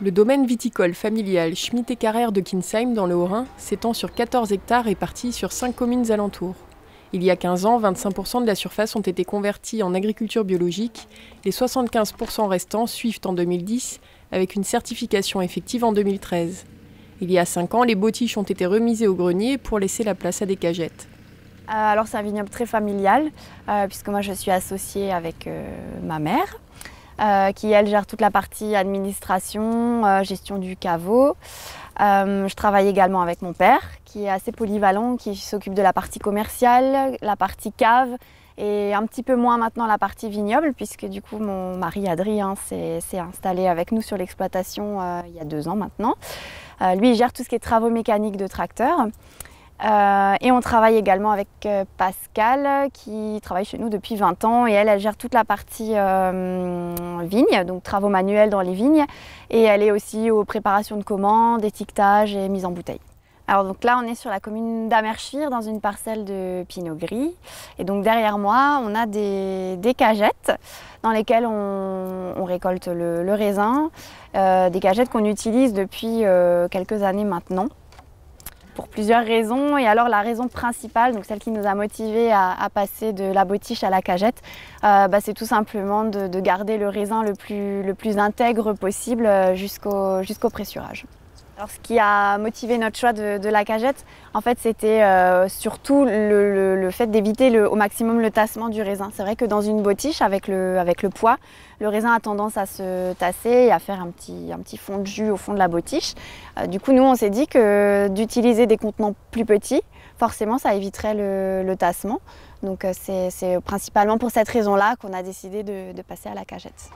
Le domaine viticole familial Schmitt et Carrère de Kinsheim dans le Haut-Rhin s'étend sur 14 hectares répartis sur 5 communes alentours. Il y a 15 ans, 25% de la surface ont été convertis en agriculture biologique. Les 75% restants suivent en 2010 avec une certification effective en 2013. Il y a 5 ans, les bottiches ont été remisées au grenier pour laisser la place à des cagettes. Alors c'est un vignoble très familial, puisque moi je suis associée avec ma mère, qui elle gère toute la partie administration, gestion du caveau. Je travaille également avec mon père, qui est assez polyvalent, qui s'occupe de la partie commerciale, la partie cave, et un petit peu moins maintenant la partie vignoble, puisque du coup mon mari Adrien s'est installé avec nous sur l'exploitation il y a 2 ans maintenant. Lui il gère tout ce qui est travaux mécaniques de tracteur. Et on travaille également avec Pascal qui travaille chez nous depuis 20 ans et elle gère toute la partie vigne, donc travaux manuels dans les vignes, et elle est aussi aux préparations de commandes, étiquetage et mise en bouteille. Alors donc là on est sur la commune d'Amerschwir dans une parcelle de Pinot Gris, et donc derrière moi on a des cagettes dans lesquelles on récolte le raisin, des cagettes qu'on utilise depuis quelques années maintenant, pour plusieurs raisons. Et alors la raison principale, donc celle qui nous a motivés à passer de la bottiche à la cagette, c'est tout simplement de garder le raisin le plus intègre possible jusqu'au pressurage. Alors ce qui a motivé notre choix de la cagette, en fait, c'était surtout le fait d'éviter au maximum le tassement du raisin. C'est vrai que dans une bottiche, avec le poids, le raisin a tendance à se tasser et à faire un petit fond de jus au fond de la bottiche. Du coup, nous, on s'est dit que d'utiliser des contenants plus petits, forcément, ça éviterait le tassement. Donc c'est principalement pour cette raison-là qu'on a décidé de passer à la cagette.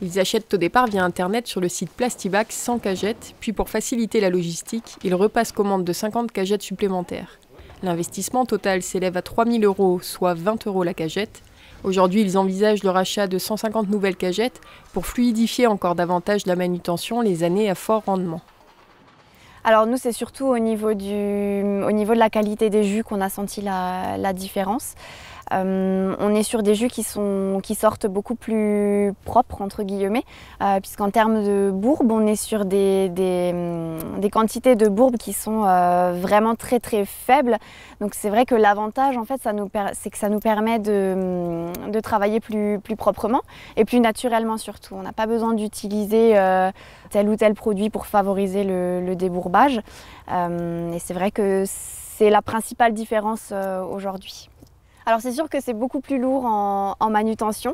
Ils achètent au départ via Internet sur le site Plastibac sans cagette, puis pour faciliter la logistique, ils repassent commande de 50 cagettes supplémentaires. L'investissement total s'élève à 3 000 €, soit 20 € la cagette. Aujourd'hui, ils envisagent le rachat de 150 nouvelles cagettes pour fluidifier encore davantage la manutention les années à fort rendement. Alors nous, c'est surtout au niveau de la qualité des jus qu'on a senti la différence. On est sur des jus qui sortent beaucoup plus propres, entre guillemets, puisqu'en termes de bourbe, on est sur des quantités de bourbe qui sont vraiment très très faibles. Donc c'est vrai que l'avantage, en fait, c'est que ça nous permet de travailler plus proprement et plus naturellement surtout. On n'a pas besoin d'utiliser tel ou tel produit pour favoriser le débourbage. Et c'est vrai que c'est la principale différence aujourd'hui. Alors c'est sûr que c'est beaucoup plus lourd en manutention,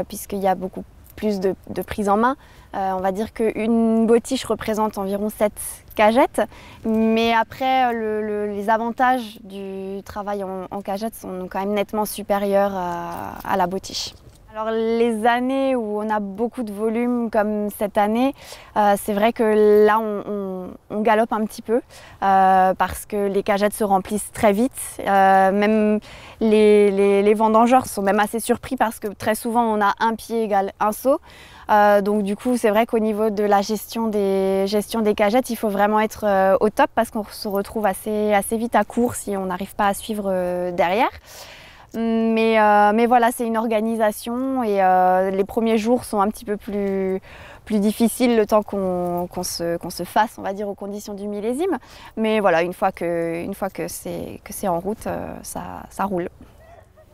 puisqu'il y a beaucoup plus de prise en main. On va dire qu'une bottiche représente environ 7 cagettes, mais après les avantages du travail en cagette sont quand même nettement supérieurs à la bottiche. Alors les années où on a beaucoup de volume comme cette année, c'est vrai que là on galope un petit peu parce que les cagettes se remplissent très vite. Même les vendangeurs sont même assez surpris parce que très souvent on a un pied égale un seau. Donc du coup c'est vrai qu'au niveau de la gestion des cagettes, il faut vraiment être au top parce qu'on se retrouve assez vite à court si on n'arrive pas à suivre derrière. Mais voilà, c'est une organisation et les premiers jours sont un petit peu plus difficiles le temps qu'on se fasse, on va dire, aux conditions du millésime. Mais voilà, une fois que c'est en route, ça roule.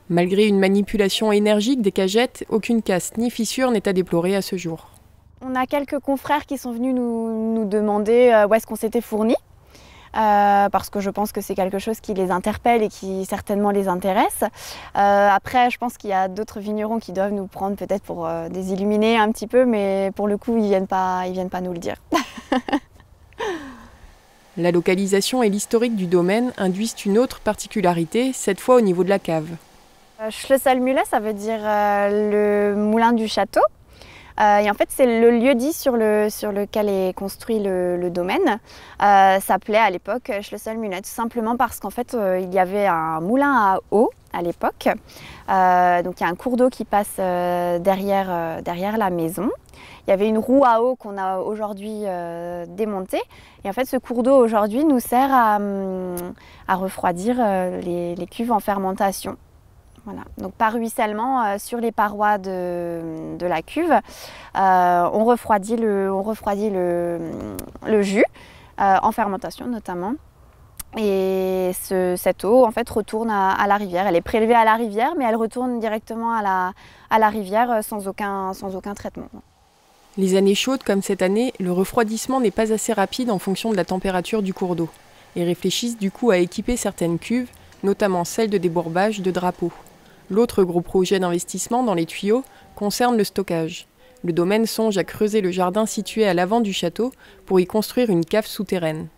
Malgré une manipulation énergique des cagettes, aucune casse ni fissure n'est à déplorer à ce jour. On a quelques confrères qui sont venus nous demander où est-ce qu'on s'était fourni. Parce que je pense que c'est quelque chose qui les interpelle et qui certainement les intéresse. Après, je pense qu'il y a d'autres vignerons qui doivent nous prendre peut-être pour des illuminés un petit peu, mais pour le coup, ils viennent pas nous le dire. La localisation et l'historique du domaine induisent une autre particularité, cette fois au niveau de la cave. Schlösselmühle, ça veut dire le moulin du château. Et en fait, c'est le lieu-dit sur lequel est construit le domaine. S'appelait à l'époque Schlösselmühle, tout simplement parce qu'en fait, il y avait un moulin à eau à l'époque. Donc il y a un cours d'eau qui passe derrière la maison. Il y avait une roue à eau qu'on a aujourd'hui démontée. Et en fait, ce cours d'eau aujourd'hui nous sert à refroidir les cuves en fermentation. Voilà. Donc par ruissellement sur les parois de la cuve, on refroidit le jus, en fermentation notamment. Et cette eau en fait retourne à la rivière. Elle est prélevée à la rivière, mais elle retourne directement à la rivière sans aucun traitement. Les années chaudes comme cette année, le refroidissement n'est pas assez rapide en fonction de la température du cours d'eau. Ils réfléchissent du coup à équiper certaines cuves, notamment celles de débourbage de drapeaux. L'autre gros projet d'investissement dans les tuyaux concerne le stockage. Le domaine songe à creuser le jardin situé à l'avant du château pour y construire une cave souterraine.